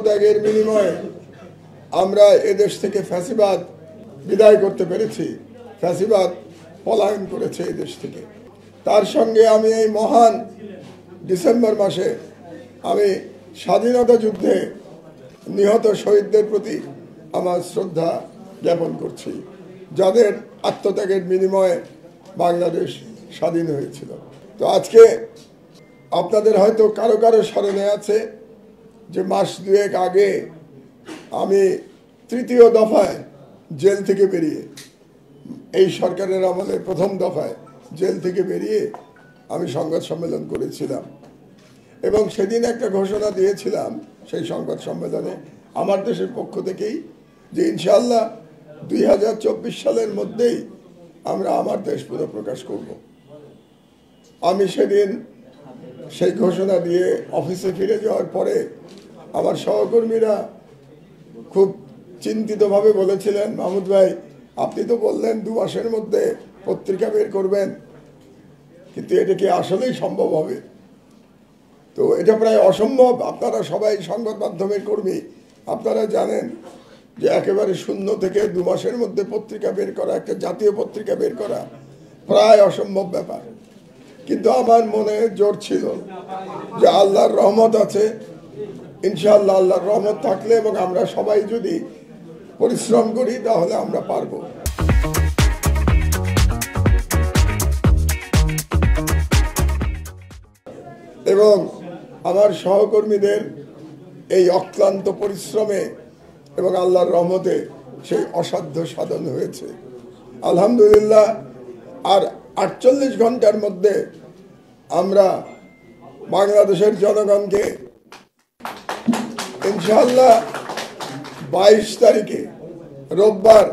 ত্যাগের বিনিময়ে আমরা এদেশ থেকে ফ্যাসিবাদ বিদায় করতে পেরেছি। ফ্যাসিবাদ পলায়ন করেছে এই দেশ থেকে। তার সঙ্গে আমি এই মহান ডিসেম্বর মাসে আমি স্বাধীনতা যুদ্ধে নিহত শহীদদের প্রতি আমার শ্রদ্ধা জ্ঞাপন করছি, যাদের আত্মত্যাগের বিনিময়ে বাংলাদেশ স্বাধীন হয়েছিল। তো আজকে আপনাদের হয়তো কারো কারো স্মরণে আছে যে মাস দুয়েক আগে আমি তৃতীয় দফায় জেল থেকে বেরিয়ে, এই সরকারের আমলে প্রথম দফায় জেল থেকে বেরিয়ে আমি সংবাদ সম্মেলন করেছিলাম এবং সেদিন একটা ঘোষণা দিয়েছিলাম সেই সংবাদ সম্মেলনে আমার দেশের পক্ষ থেকেই যে ইনশাআল্লাহ 2024 সালের মধ্যেই আমরা আমার দেশ পুনঃপ্রকাশ করব। আমি সেদিন সেই ঘোষণা দিয়ে অফিসে ফিরে যাওয়ার পরে আমার সহকর্মীরা খুব চিন্তিতভাবে বলেছিলেন, মাহমুদ ভাই আপনি তো বললেন 2 মাসের মধ্যে পত্রিকা বের করবেন, কিন্তু এটা কি আসলেই সম্ভব হবে? তো এটা প্রায় অসম্ভব। আপনারা সবাই সংবাদ মাধ্যমের কর্মী, আপনারা জানেন যে একেবারে শূন্য থেকে 2 মাসের মধ্যে পত্রিকা বের করা, একটা জাতীয় পত্রিকা বের করা প্রায় অসম্ভব ব্যাপার। কিন্তু আমার মনে জোর ছিল যে আল্লাহর রহমত আছে, ইনশাআল্লাহ আল্লাহর রহমত থাকলে এবং আমরা সবাই যদি পরিশ্রম করি তাহলে আমরা পারবো। এবং আমার সহকর্মীদের এই অক্লান্ত পরিশ্রমে এবং আল্লাহর রহমতে সেই অসাধ্য সাধন হয়েছে আলহামদুলিল্লাহ। আর 48 ঘন্টার মধ্যে আমরা বাংলাদেশের জনগণকে ইনশাআল্লাহ 22 তারিখে রোববার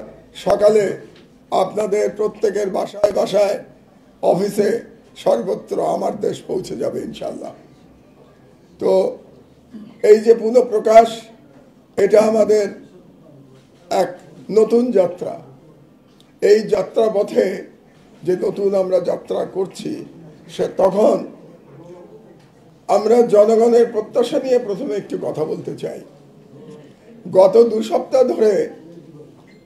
সকালে আপনাদের প্রত্যেকের বাসায় বাসায়, অফিসে, সর্বত্র আমার দেশ পৌঁছে যাবে ইনশাআল্লাহ। তো এই যে পুনঃপ্রকাশ, এটা আমাদের এক নতুন যাত্রা। এই যাত্রা পথে যে নতুন আমরা যাত্রা করছি, সে তখন আমরা জনগণের প্রত্যাশা নিয়ে প্রথমে একটু কথা বলতে চাই। গত 2 সপ্তাহ ধরে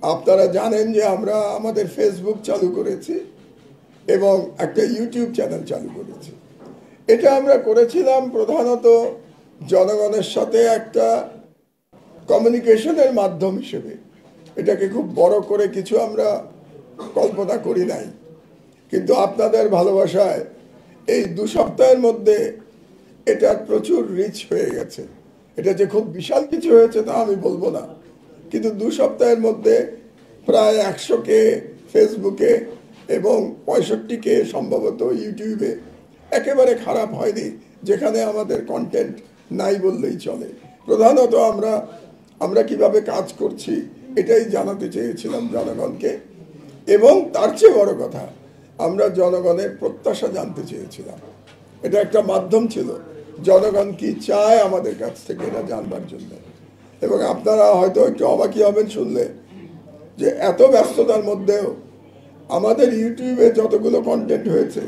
আপনারা জানেন যে আমরা আমাদের ফেসবুক চালু করেছি এবং একটা ইউটিউব চ্যানেল চালু করেছি। এটা আমরা করেছিলাম প্রধানত জনগণের সাথে একটা কমিউনিকেশনের মাধ্যম হিসেবে। এটাকে খুব বড় করে কিছু আমরা কল্পনা করি নাই, কিন্তু আপনাদের ভালোবাসায় এই 2 সপ্তাহের মধ্যে এটার প্রচুর রিচ হয়ে গেছে। এটা যে খুব বিশাল কিছু হয়েছে তা আমি বলবো না, কিন্তু 2 সপ্তাহের মধ্যে প্রায় 100K ফেসবুকে এবং 65K সম্ভবত ইউটিউবে। একেবারে খারাপ হয়নি, যেখানে আমাদের কন্টেন্ট নাই বললেই চলে। প্রধানত আমরা কিভাবে কাজ করছি এটাই জানাতে চেয়েছিলাম জনগণকে, এবং তার চেয়ে বড় কথা আমরা জনগণের প্রত্যাশা জানতে চেয়েছিলাম। এটা একটা মাধ্যম ছিল জনগণ কি চায় আমাদের কাছ থেকে এটা জানবার জন্য। এবং আপনারা হয়তো একটু অবাকই হবেন শুনলে যে এত ব্যস্ততার মধ্যেও আমাদের ইউটিউবে যতগুলো কন্টেন্ট হয়েছে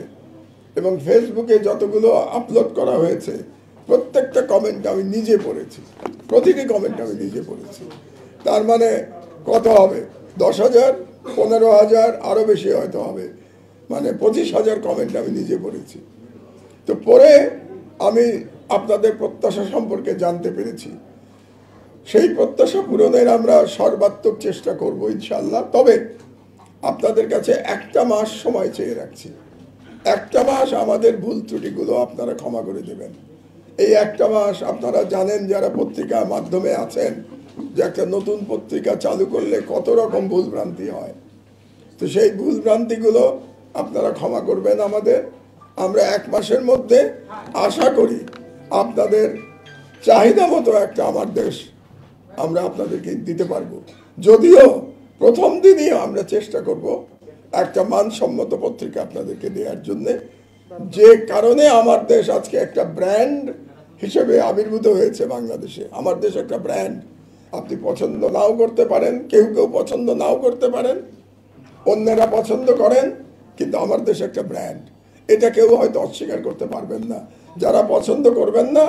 এবং ফেসবুকে যতগুলো আপলোড করা হয়েছে, প্রত্যেকটা কমেন্ট আমি নিজে পড়েছি, প্রতিটি কমেন্ট আমি নিজে পড়েছি। তার মানে কত হবে? 10,000, 15,000, আরও বেশি হয়তো হবে, মানে 25,000 কমেন্ট আমি নিজে পড়েছি। তো পরে আমি আপনাদের প্রত্যাশা সম্পর্কে জানতে পেরেছি। সেই প্রত্যাশা পূরণের আমরা সর্বাত্মক চেষ্টা করব ইনশাআল্লাহ। তবে আপনাদের কাছে 1 মাস সময় চেয়ে রাখছি। 1 মাস আমাদের ভুল ত্রুটিগুলো আপনারা ক্ষমা করে দেবেন। এই 1 মাস আপনারা জানেন, যারা পত্রিকার মাধ্যমে আছেন, যে একটা নতুন পত্রিকা চালু করলে কত রকম ভুলভ্রান্তি হয়। তো সেই ভুলভ্রান্তিগুলো আপনারা ক্ষমা করবেন আমাদের। আমরা 1 মাসের মধ্যে আশা করি আপনাদের চাহিদা মতো একটা আমার দেশ আমরা আপনাদেরকে দিতে পারবো। যদিও প্রথম দিনই আমরা চেষ্টা করব একটা মানসম্মত পত্রিকা আপনাদেরকে দেওয়ার জন্যে, যে কারণে আমার দেশ আজকে একটা ব্র্যান্ড হিসেবে আবির্ভূত হয়েছে বাংলাদেশে। আমার দেশ একটা ব্র্যান্ড। আপনি পছন্দ নাও করতে পারেন, কেউ কেউ পছন্দ নাও করতে পারেন, অন্যরা পছন্দ করেন, কিন্তু আমার দেশ একটা ব্র্যান্ড। এটা কেউ হয়তো অস্বীকার করতে পারবেন না। যারা পছন্দ করবেন না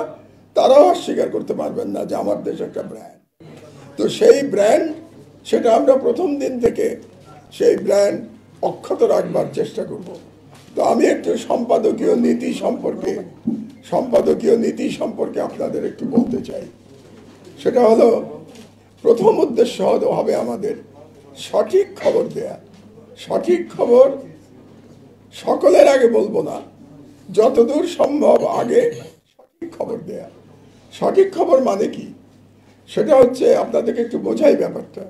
তারাও অস্বীকার করতে পারবেন না যে আমার দেশ একটা ব্র্যান্ড। তো সেই ব্র্যান্ড, সেটা আমরা প্রথম দিন থেকে সেই ব্র্যান্ড অক্ষত রাখবার চেষ্টা করব। তো আমি একটু সম্পাদকীয় নীতি সম্পর্কে আপনাদের একটু বলতে চাই। সেটা হলো, প্রথম উদ্দেশ্য হবে আমাদের সঠিক খবর দেয়া। সঠিক খবর সকলের আগে বলবো না, যতদূর সম্ভব আগে সঠিক খবর দেয়া। সঠিক খবর মানে কি, সেটা হচ্ছে, আপনাদেরকে একটু বোঝাই ব্যাপারটা।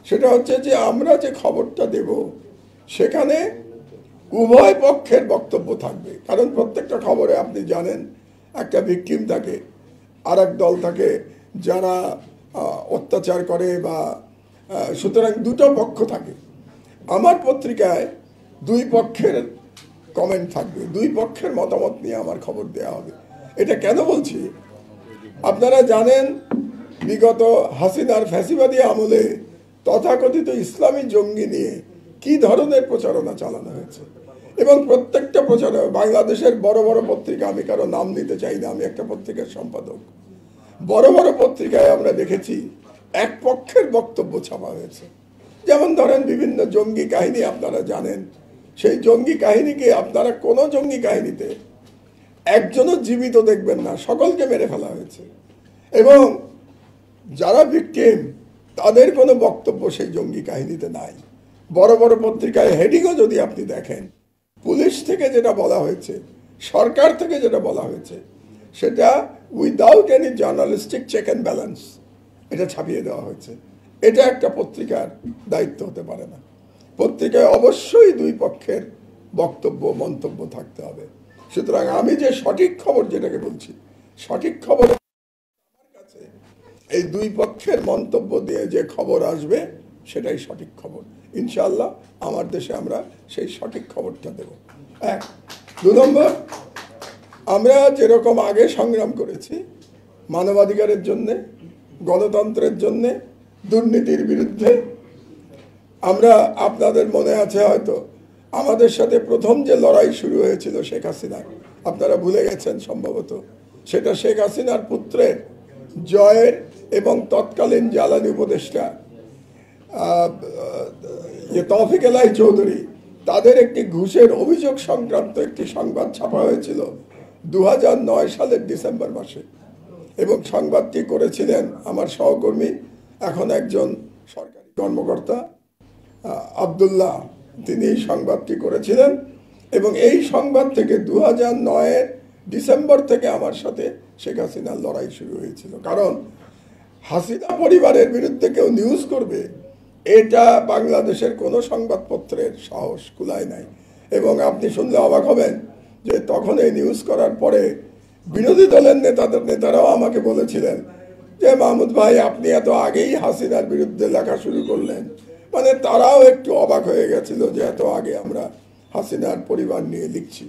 সেটা হচ্ছে যে আমরা যে খবরটা দেব সেখানে উভয় পক্ষের বক্তব্য থাকবে। কারণ প্রত্যেকটা খবরে আপনি জানেন একটা ভিকটিম থাকে, আর এক দল থাকে যারা অত্যাচার করে, বা সুতরাং দুটো পক্ষ থাকে। আমার পত্রিকায় দুই পক্ষের কমেন্ট থাকবে, দুই পক্ষের মতামত নিয়ে আমার খবর দেওয়া হবে। এটা কেন বলছি, আপনারা জানেন বিগত হাসিনার ফ্যাসিবাদী আমলে তথাকথিত ইসলামী জঙ্গি নিয়ে কি ধরনের প্রচারণা চালানো হয়েছে। এবং প্রত্যেকটা প্রচারণা, বাংলাদেশের বড় বড় পত্রিকা, আমি কারো নাম নিতে চাই না, আমি একটা পত্রিকার সম্পাদক, বড় বড় পত্রিকায় আমরা দেখেছি এক পক্ষের বক্তব্য ছাপা হয়েছে। যেমন ধরেন বিভিন্ন জঙ্গি কাহিনী আপনারা জানেন, সেই জঙ্গি কাহিনীকে আপনারা কোনো জঙ্গি কাহিনীতে একজনও জীবিত দেখবেন না, সকলকে মেরে ফেলা হয়েছে। এবং যারা ভিকটিম তাদের কোনো বক্তব্য সেই জঙ্গি কাহিনীতে নাই। বড় বড় পত্রিকায় হেডিংও যদি আপনি দেখেন, পুলিশ থেকে যেটা বলা হয়েছে, সরকার থেকে যেটা বলা হয়েছে, সেটা without any journalistic check and balance এটা ছাপিয়ে দেওয়া হয়েছে। এটা একটা পত্রিকার দায়িত্ব হতে পারে না। পত্রিকায় অবশ্যই দুই পক্ষের বক্তব্য মন্তব্য থাকতে হবে। সুতরাং আমি যে সঠিক খবর যেটাকে বলছি, সঠিক খবর আমার কাছে এই দুই পক্ষের মন্তব্য দিয়ে যে খবর আসবে সেটাই সঠিক খবর। ইনশাআল্লাহ আমার দেশে আমরা সেই সঠিক খবরটা দেব। এক। দু নম্বর, আমরা যেরকম আগে সংগ্রাম করেছি মানবাধিকারের জন্যে, গণতন্ত্রের জন্যে, দুর্নীতির বিরুদ্ধে, আমরা, আপনাদের মনে আছে হয়তো আমাদের সাথে প্রথম যে লড়াই শুরু হয়েছিল শেখ হাসিনা, আপনারা ভুলে গেছেন সম্ভবত, সেটা শেখ হাসিনার পুত্রের জয়ের এবং তৎকালীন জ্বালানি উপদেষ্টা তৌফিক এলাই চৌধুরী, তাদের একটি ঘুষের অভিযোগ সংক্রান্ত একটি সংবাদ ছাপা হয়েছিল 2009 সালের ডিসেম্বর মাসে। এবং সংবাদটি করেছিলেন আমার সহকর্মী, এখন একজন সরকারি কর্মকর্তা, আব্দুল্লাহ, তিনি এই সংবাদটি করেছিলেন। এবং এই সংবাদ থেকে 2009 ডিসেম্বর থেকে আমার সাথে শেখ হাসিনার লড়াই শুরু হয়েছিল। কারণ হাসিনা পরিবারের বিরুদ্ধে কেউ নিউজ করবে, এটা বাংলাদেশের কোনো সংবাদপত্রের সাহস কুলায় নাই। এবং আপনি শুনলে অবাক হবেন যে তখন এই নিউজ করার পরে বিরোধী দলের নেতারাও আমাকে বলেছিলেন যে মাহমুদ ভাই, আপনি এত আগেই হাসিনার বিরুদ্ধে লেখা শুরু করলেন। মানে তারাও একটু অবাক হয়ে গেছিল যে এত আগে আমরা হাসিনার পরিবার নিয়ে লিখছি।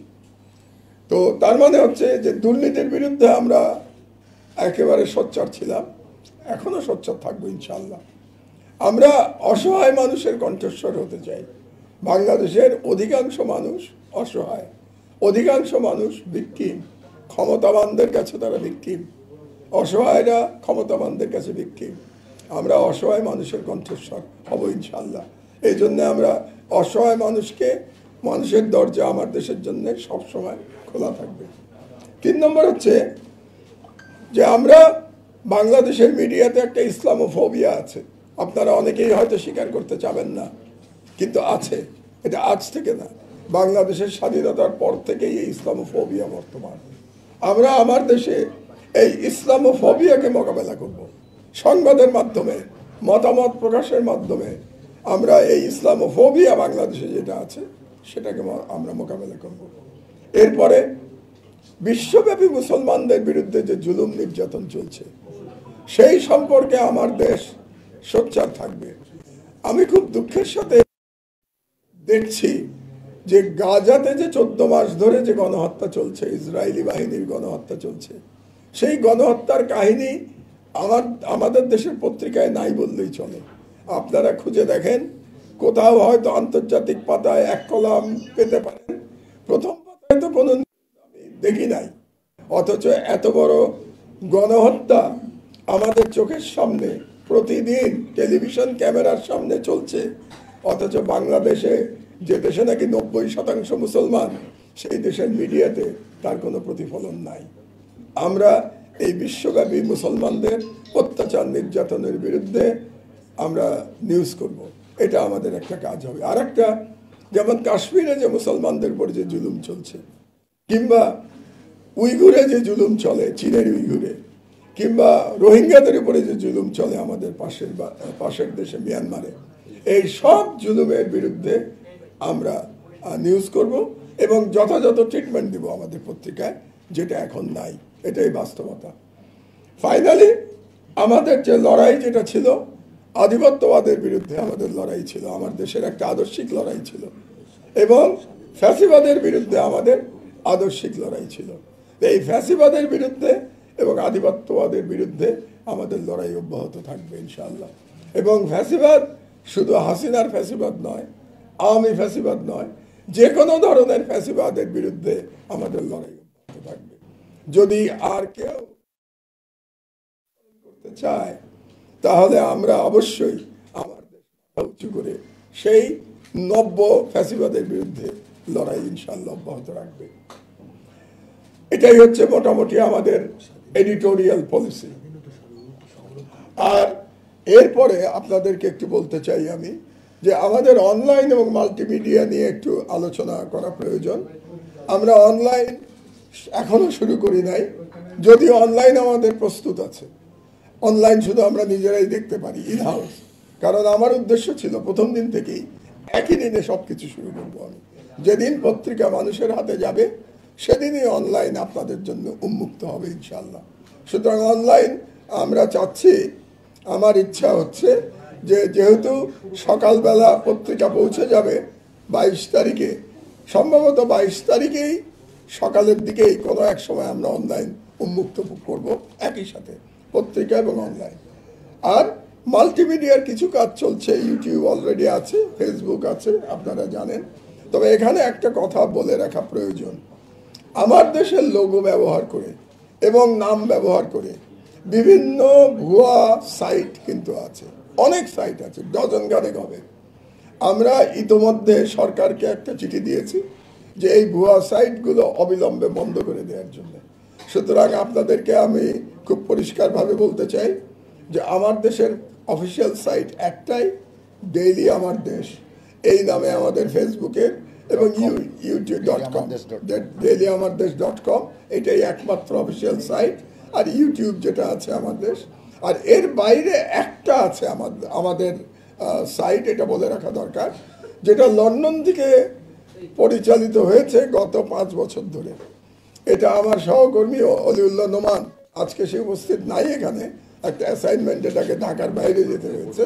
তো তার মানে হচ্ছে যে দুর্নীতির বিরুদ্ধে আমরা একেবারে সোচ্চার ছিলাম, এখনো সোচ্চার থাকবো ইনশাল্লাহ। আমরা অসহায় মানুষের কণ্ঠস্বর হতে চাই। বাংলাদেশের অধিকাংশ মানুষ অসহায়, অধিকাংশ মানুষ ভিকটিম। ক্ষমতাবানদের কাছে তারা ভিকটিম, অসহায়রা ক্ষমতাবানদের কাছে ভিকটিম। আমরা অসহায় মানুষের কণ্ঠস্বর হব ইনশাল্লাহ। এই জন্য আমরা অসহায় মানুষের দরজা আমার দেশের জন্য সবসময় খোলা থাকবে। 3 নম্বর হচ্ছে যে আমরা বাংলাদেশের মিডিয়াতে একটা ইসলামোফোবিয়া আছে। আপনারা অনেকেই হয়তো স্বীকার করতে চাবেন না, কিন্তু আছে। এটা আজ থেকে না, বাংলাদেশের স্বাধীনতার পর থেকেই এই ইসলামোফোবিয়া বর্তমান। আমরা আমার দেশে এই ইসলামোফোবিয়াকে মোকাবেলা করব সংবাদের মাধ্যমে, মতামত প্রকাশের মাধ্যমে। আমরা এই ইসলামোফোবিয়া বাংলাদেশে যেটা আছে সেটাকে আমরা মোকাবেলা করব। এরপরে বিশ্বব্যাপী মুসলমানদের বিরুদ্ধে যে জুলুম নির্যাতন চলছে সেই সম্পর্কে আমার দেশ সোচ্চার থাকবে। আমি খুব দুঃখের সাথে দেখছি যে গাজাতে যে 14 মাস ধরে যে গণহত্যা চলছে, ইসরায়েলি বাহিনীর গণহত্যা চলছে, সেই গণহত্যার কাহিনী আমাদের দেশের পত্রিকায় নাই বললেই চলে। আপনারা খুঁজে দেখেন, কোথাও হয়তো আন্তর্জাতিক পাতায় এক কলাম পেতে পারেন, প্রথম পাতায় তো কোনো আমি দেখি নাই। অথচ এত বড় গণহত্যা আমাদের চোখের সামনে প্রতিদিন টেলিভিশন ক্যামেরার সামনে চলছে, অথচ বাংলাদেশে, যে দেশে নাকি 90% মুসলমান, সেই দেশের মিডিয়াতে তার কোনো প্রতিফলন নাই। আমরা এই বিশ্বব্যাপী মুসলমানদের অত্যাচার নির্যাতনের বিরুদ্ধে আমরা নিউজ করব, এটা আমাদের একটা কাজ হবে। আর একটা, যেমন কাশ্মীরে যে মুসলমানদের উপর যে জুলুম চলছে, কিংবা উইঘুরে যে জুলুম চলে, চীনের উইঘুরে, কিংবা রোহিঙ্গাদের উপরে যে জুলুম চলে আমাদের পাশের দেশে মিয়ানমারে, এই সব জুলুমের বিরুদ্ধে আমরা নিউজ করব এবং যথাযথ ট্রিটমেন্ট দিব আমাদের পত্রিকায়, যেটা এখন নাই। এটাই বাস্তবতা। ফাইনালি আমাদের যে লড়াই যেটা ছিল, আধিপত্যবাদের বিরুদ্ধে আমাদের লড়াই ছিল, আমার দেশের একটা আদর্শিক লড়াই ছিল, এবং ফ্যাসিবাদের বিরুদ্ধে আমাদের আদর্শিক লড়াই ছিল। এই ফ্যাসিবাদের বিরুদ্ধে এবং আধিপত্যবাদের বিরুদ্ধে আমাদের লড়াই অব্যাহত থাকবে ইনশাআল্লাহ। এবং ফ্যাসিবাদ শুধু হাসিনার ফ্যাসিবাদ নয়, আওয়ামী ফ্যাসিবাদ নয়, যে কোনো ধরনের ফ্যাসিবাদের বিরুদ্ধে আমাদের লড়াই অব্যাহত থাকবে। যদি আর কেউ করতে চায়, তাহলে আমরা অবশ্যই আমার দেশ উঁচু করে সেই নব্য ফ্যাসিবাদের বিরুদ্ধে লড়াই ইনশাআল্লাহ অব্যাহত রাখবে। এটাই হচ্ছে মোটামুটি আমাদের এডিটোরিয়াল পলিসি। আর এরপরে আপনাদেরকে একটু বলতে চাই আমি, যে আমাদের অনলাইন এবং মাল্টিমিডিয়া নিয়ে একটু আলোচনা করা প্রয়োজন। আমরা অনলাইন এখনো শুরু করি নাই, যদিও অনলাইন আমাদের প্রস্তুত আছে। অনলাইন শুধু আমরা নিজেরাই দেখতে পারি ইন হাউস, কারণ আমার উদ্দেশ্য ছিল প্রথম দিন থেকেই একই দিনে সবকিছু শুরু করবো আমি। যেদিন পত্রিকা মানুষের হাতে যাবে, সেদিনই অনলাইন আপনাদের জন্য উন্মুক্ত হবে ইনশাল্লাহ। সুতরাং অনলাইন আমরা চাচ্ছি, আমার ইচ্ছা হচ্ছে যে যেহেতু সকালবেলা পত্রিকা পৌঁছে যাবে 22 তারিখে, সম্ভবত 22 তারিখেই সকালের দিকেই কোনো এক সময় আমরা অনলাইন উন্মুক্ত করব, একই সাথে পত্রিকা এবং অনলাইন। আর মাল্টিমিডিয়ার কিছু কাজ চলছে, ইউটিউব অলরেডি আছে, ফেসবুক আছে, আপনারা জানেন। তবে এখানে একটা কথা বলে রাখা প্রয়োজন, আমার দেশের লোগো ব্যবহার করে এবং নাম ব্যবহার করে বিভিন্ন ভুয়া সাইট কিন্তু আছে, অনেক সাইট আছে, ডজন গানেক হবে। আমরা ইতোমধ্যে সরকারকে একটা চিঠি দিয়েছি যে এই ভুয়া সাইটগুলো অবিলম্বে বন্ধ করে দেওয়ার জন্য। সুতরাং আপনাদেরকে আমি খুব পরিষ্কারভাবে বলতে চাই যে আমার দেশের অফিসিয়াল সাইট একটাই, ডেইলি আমার দেশ, এই নামে আমাদের ফেসবুকের এবং youtube.com, dailyamardеш.com, এটাই একমাত্র অফিসিয়াল সাইট। আর ইউটিউব যেটা আছে আমার দেশ, আর এর বাইরে একটা আছে আমাদের সাইট, এটা বলে রাখা দরকার, যেটা লন্ডন থেকে পরিচালিত হয়েছে গত 5 বছর ধরে। এটা আমার সহকর্মী অলিউল্লাহ নোমান, আজকে সে উপস্থিত নাই এখানে, একটা অ্যাসাইনমেন্ট, এটাকে ঢাকার বাইরে যেতে হয়েছে,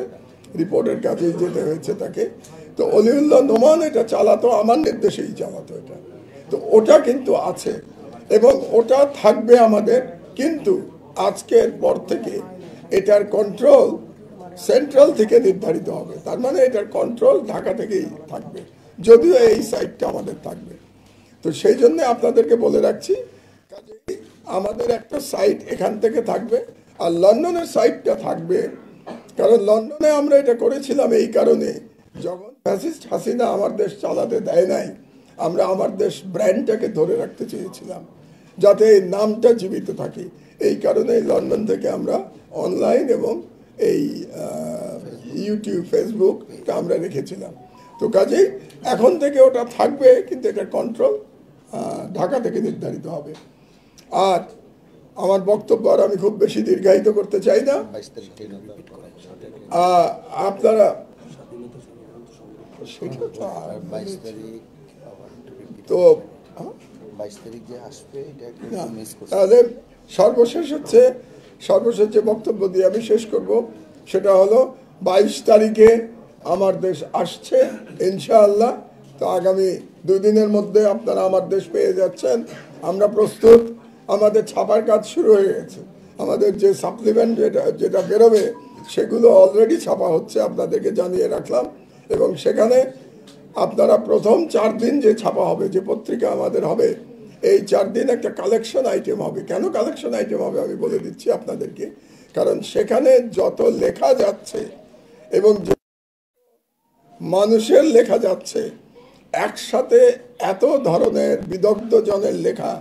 রিপোর্টের কাজে যেতে হয়েছে তাকে। তো অলিউল্লাহ নোমান এটা চালাতো, আমার নির্দেশেই চালাতো এটা। তো ওটা কিন্তু আছে এবং ওটা থাকবে আমাদের, কিন্তু আজকের পর থেকে এটার কন্ট্রোল সেন্ট্রাল থেকে নির্ধারিত হবে। তার মানে এটার কন্ট্রোল ঢাকা থেকেই থাকবে, যদিও এই সাইটটা আমাদের থাকবে। তো সেই জন্য আপনাদেরকে বলে রাখছি, আমাদের একটা সাইট এখান থেকে থাকবে, আর লন্ডনের সাইটটা থাকবে। কারণ লন্ডনে আমরা এটা করেছিলাম এই কারণে, যখন ফ্যাসিস্ট হাসিনা আমার দেশ চালাতে দেয় নাই, আমরা আমার দেশ ব্র্যান্ডটাকে ধরে রাখতে চেয়েছিলাম, যাতে এই নামটা জীবিত থাকে। এই কারণে লন্ডন থেকে আমরা অনলাইন এবং এই ইউটিউব, ফেসবুকটা আমরা রেখেছিলাম। তো কাজেই এখন থেকে ওটা থাকবে, কিন্তু এটা কন্ট্রোল ঢাকা থেকে নির্ধারিত হবে। আর আমার বক্তব্য আর আমি খুব বেশি দীর্ঘায়িত করতে চাই না। আপনারা তো তাহলে সর্বশেষ যে বক্তব্য দিয়ে আমি শেষ করব, সেটা হলো 22 তারিখে আমার দেশ আসছে ইনশাআল্লাহ। তো আগামী 2 দিনের মধ্যে আপনারা আমার দেশ পেয়ে যাচ্ছেন। আমরা প্রস্তুত, আমাদের ছাপার কাজ শুরু হয়ে গেছে। আমাদের যে সাপ্লিমেন্ট যেটা বেরোবে, সেগুলো অলরেডি ছাপা হচ্ছে, আপনাদেরকে জানিয়ে রাখলাম। এবং সেখানে আপনারা প্রথম 4 দিন যে ছাপা হবে, যে পত্রিকা আমাদের হবে, এই 4 দিন একটা কালেকশন আইটেম হবে। কেন কালেকশন আইটেম হবে আমি বলে দিচ্ছি আপনাদেরকে। কারণ সেখানে যত লেখা যাচ্ছে এবং মানুষের লেখা যাচ্ছে, একসাথে এত ধরনের বিদগ্ধ জনের লেখা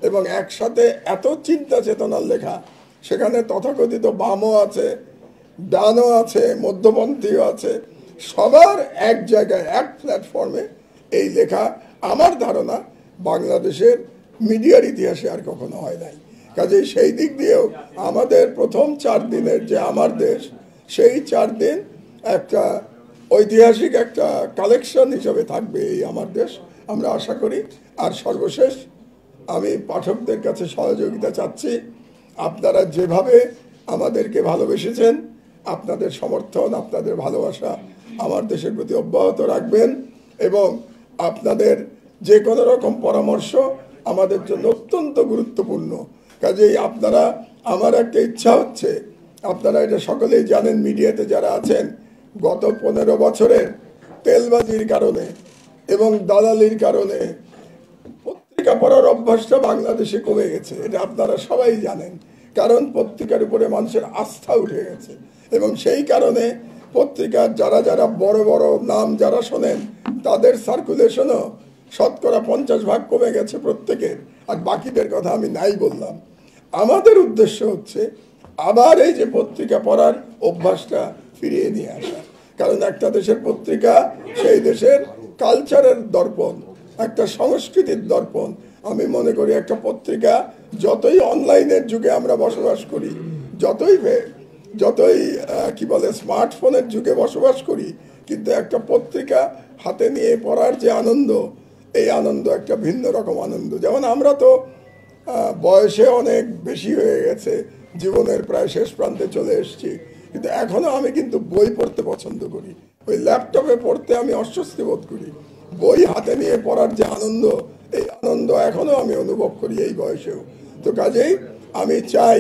এবং একসাথে এত চিন্তা চেতনার লেখা, সেখানে তথাকথিত বামও আছে, ডানও আছে, মধ্যপন্থীও আছে, সবার এক জায়গায় এক প্ল্যাটফর্মে এই লেখা আমার ধারণা বাংলাদেশের মিডিয়ার ইতিহাসে আর কখনো হয় নাই। কাজেই সেই দিক দিয়েও আমাদের প্রথম 4 দিনের যে আমার দেশ, সেই 4 দিন একটা ঐতিহাসিক একটা কালেকশন হিসেবে থাকবে এই আমার দেশ, আমরা আশা করি। আর সর্বশেষ আমি পাঠকদের কাছে সহযোগিতা চাচ্ছি। আপনারা যেভাবে আমাদেরকে ভালোবেসেছেন, আপনাদের সমর্থন, আপনাদের ভালোবাসা আমার দেশের প্রতি অব্যাহত রাখবেন এবং আপনাদের যে কোনো রকম পরামর্শ আমাদের জন্য অত্যন্ত গুরুত্বপূর্ণ। কাজেই আপনারা, আমার একটা ইচ্ছা হচ্ছে, আপনারা এটা সকলেই জানেন, মিডিয়াতে যারা আছেন, গত 15 বছরের তেলবাজির কারণে এবং দালালির কারণে পত্রিকা পড়ার অভ্যাসটা বাংলাদেশে কমে গেছে। এটা আপনারা সবাই জানেন, কারণ পত্রিকার উপরে মানুষের আস্থা উঠে গেছে এবং সেই কারণে পত্রিকার যারা যারা বড় বড় নাম যারা শোনেন, তাদের সার্কুলেশনও শতকরা 50% কমে গেছে প্রত্যেকের। আর বাকিদের কথা আমি নাই বললাম। আমাদের উদ্দেশ্য হচ্ছে আবার এই যে পত্রিকা পড়ার অভ্যাসটা ফিরিয়ে নিয়ে আসা। কারণ একটা দেশের পত্রিকা সেই দেশের কালচারের দর্পণ, একটা সংস্কৃতির দর্পণ। আমি মনে করি একটা পত্রিকা, যতই অনলাইনের যুগে আমরা বসবাস করি, যতই কি বলে স্মার্টফোনের যুগে বসবাস করি, কিন্তু একটা পত্রিকা হাতে নিয়ে পড়ার যে আনন্দ, এই আনন্দ একটা ভিন্ন রকম আনন্দ। যেমন আমরা তো বয়সে অনেক বেশি হয়ে গেছে, জীবনের প্রায় শেষ প্রান্তে চলে এসেছি, কিন্তু এখনো আমি কিন্তু বই পড়তে পছন্দ করি। ওই ল্যাপটপে পড়তে আমি অস্বস্তি বোধ করি। বই হাতে নিয়ে পড়ার যে আনন্দ, এই আনন্দ এখনো আমি অনুভব করি এই বয়সেও। তো কাজেই আমি চাই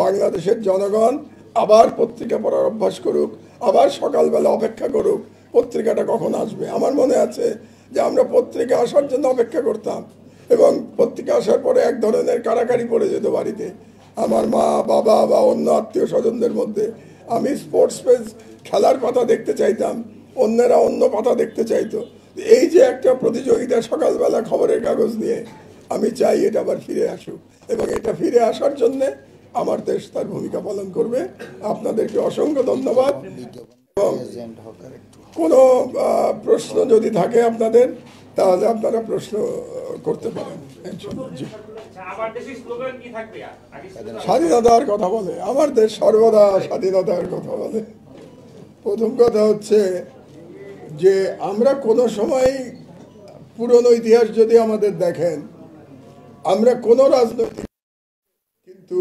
বাংলাদেশের জনগণ আবার পত্রিকা পড়ার অভ্যাস করুক, আবার সকালবেলা অপেক্ষা করুক পত্রিকাটা কখন আসবে। আমার মনে আছে যে আমরা পত্রিকা আসার জন্য অপেক্ষা করতাম এবং পত্রিকা আসার পরে এক ধরনের কাড়াকাড়ি পড়ে যেত বাড়িতে, আমার মা, বাবা বা অন্য আত্মীয় স্বজনদের মধ্যে। আমি স্পোর্টস পেজ খেলার পাতা দেখতে চাইতাম, অন্যেরা অন্য পাতা দেখতে চাইতো। এই যে একটা প্রতিযোগিতা সকালবেলা খবরের কাগজ নিয়ে, আমি চাই এটা আবার ফিরে আসুক এবং এটা ফিরে আসার জন্যে আমার দেশ তার ভূমিকা পালন করবে। আপনাদেরকে অসংখ্য ধন্যবাদ। এবং কোনো প্রশ্ন যদি থাকে আপনাদের, তাহলে আপনারা প্রশ্ন করতে পারেন। স্বাধীনতার কথা বলে আমার দেশ সর্বদা স্বাধীনতার কথা বলে। প্রথম কথা হচ্ছে যে আমরা কোনো সময় পুরনো ইতিহাস যদি আমাদের দেখেন, আমরা কোনো রাজনৈতিক কিন্তু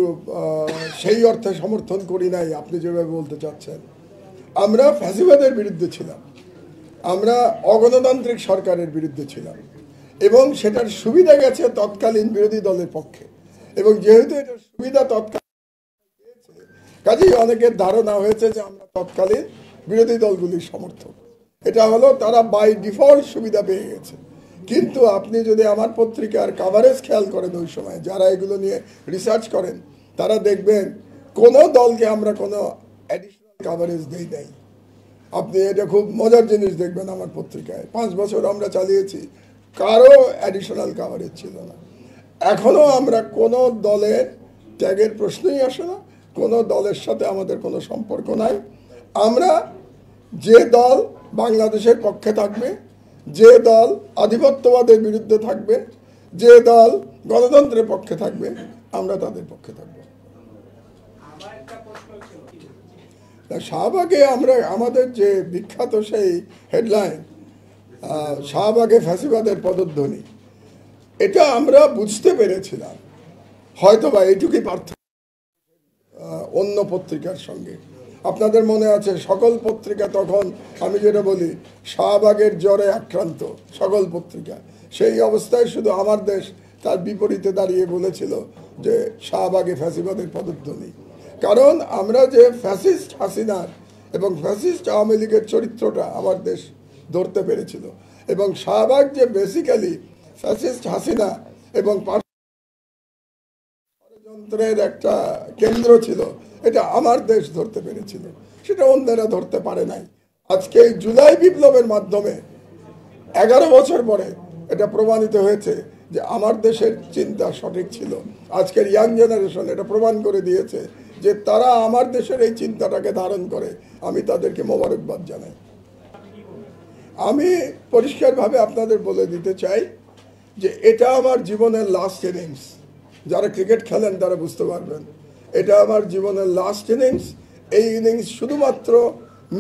সেই অর্থে সমর্থন করি নাই আপনি যেভাবে বলতে চাচ্ছেন। আমরা ফ্যাসিবাদের বিরুদ্ধে ছিলাম, আমরা অগণতান্ত্রিক সরকারের বিরুদ্ধে ছিলাম এবং সেটার সুবিধা গেছে তৎকালীন বিরোধী দলের পক্ষে। এবং যেহেতু এটার সুবিধা তৎকালীন, কাজেই অনেকের ধারণা হয়েছে যে আমরা তৎকালীন বিরোধী দলগুলির সমর্থক। এটা হলো তারা বাই ডিফল্ট সুবিধা পেয়ে গেছে। কিন্তু আপনি যদি আমার পত্রিকার কাভারেজ খেয়াল করেন, ওই সময় যারা এগুলো নিয়ে রিসার্চ করেন, তারা দেখবেন কোনো দলকে আমরা কোনো অ্যাডিশনাল কাভারেজ দেই নাই। আপনি এটা খুব মজার জিনিস দেখবেন, আমার পত্রিকায় 5 বছর আমরা চালিয়েছি, কারো অ্যাডিশনাল কাভারেজ ছিল না। এখনো আমরা কোনো দলের ত্যাগের প্রশ্নই আসে না, কোনো দলের সাথে আমাদের কোনো সম্পর্ক নাই। আমরা যে দল বাংলাদেশের পক্ষে থাকবে, যে দল আধিপত্যবাদের বিরুদ্ধে থাকবে, যে দল গণতন্ত্রের পক্ষে থাকবে, আমরা তাদের পক্ষে থাকব। শাহবাগে আমরা আমাদের যে বিখ্যাত সেই হেডলাইন, শাহবাগে ফ্যাসিবাদের পদধ্বনি, এটা আমরা বুঝতে পেরেছিলাম হয়তোবা এইটুকুই পার্থক্য অন্য পত্রিকার সঙ্গে। আপনাদের মনে আছে সকল পত্রিকা তখন, আমি যেটা বলি, শাহবাগের জ্বরে আক্রান্ত সকল পত্রিকা। সেই অবস্থায় শুধু আমার দেশ তার বিপরীতে দাঁড়িয়ে বলেছিল যে শাহবাগে ফ্যাসিবাদের পদধ্বনি। কারণ আমরা যে ফ্যাসিস্ট হাসিনার এবং ফ্যাসিস্ট আওয়ামী লীগের চরিত্রটা আমার দেশ ধরতে পেরেছিল এবং শাহবাগ যে বেসিক্যালি ফ্যাসিস্ট হাসিনা এবং ষড়যন্ত্রের একটা কেন্দ্র ছিল, এটা আমার দেশ ধরতে পেরেছিল, সেটা অন্যরা ধরতে পারে নাই। আজকে এই জুলাই বিপ্লবের মাধ্যমে 11 বছর পরে এটা প্রমাণিত হয়েছে যে আমার দেশের চিন্তা সঠিক ছিল। আজকের ইয়াং জেনারেশন এটা প্রমাণ করে দিয়েছে যে তারা আমার দেশের এই চিন্তাটাকে ধারণ করে। আমি তাদেরকে মোবারকবাদ জানাই। আমি পরিষ্কারভাবে আপনাদের বলে দিতে চাই যে এটা আমার জীবনের লাস্ট ইনিংস। যারা ক্রিকেট খেলেন তারা বুঝতে পারবেন, এটা আমার জীবনের লাস্ট ইনিংস। এই ইনিংস শুধুমাত্র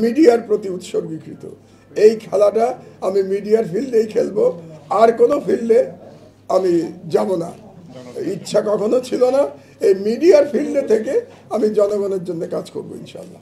মিডিয়ার প্রতি উৎসর্গীকৃত। এই খেলাটা আমি মিডিয়ার ফিল্ডেই খেলবো, আর কোনো ফিল্ডে আমি যাব না। ইচ্ছা কখনো ছিল না। এই মিডিয়ার ফিল্ডে থেকে আমি জনগণের জন্য কাজ করবো ইনশাল্লাহ।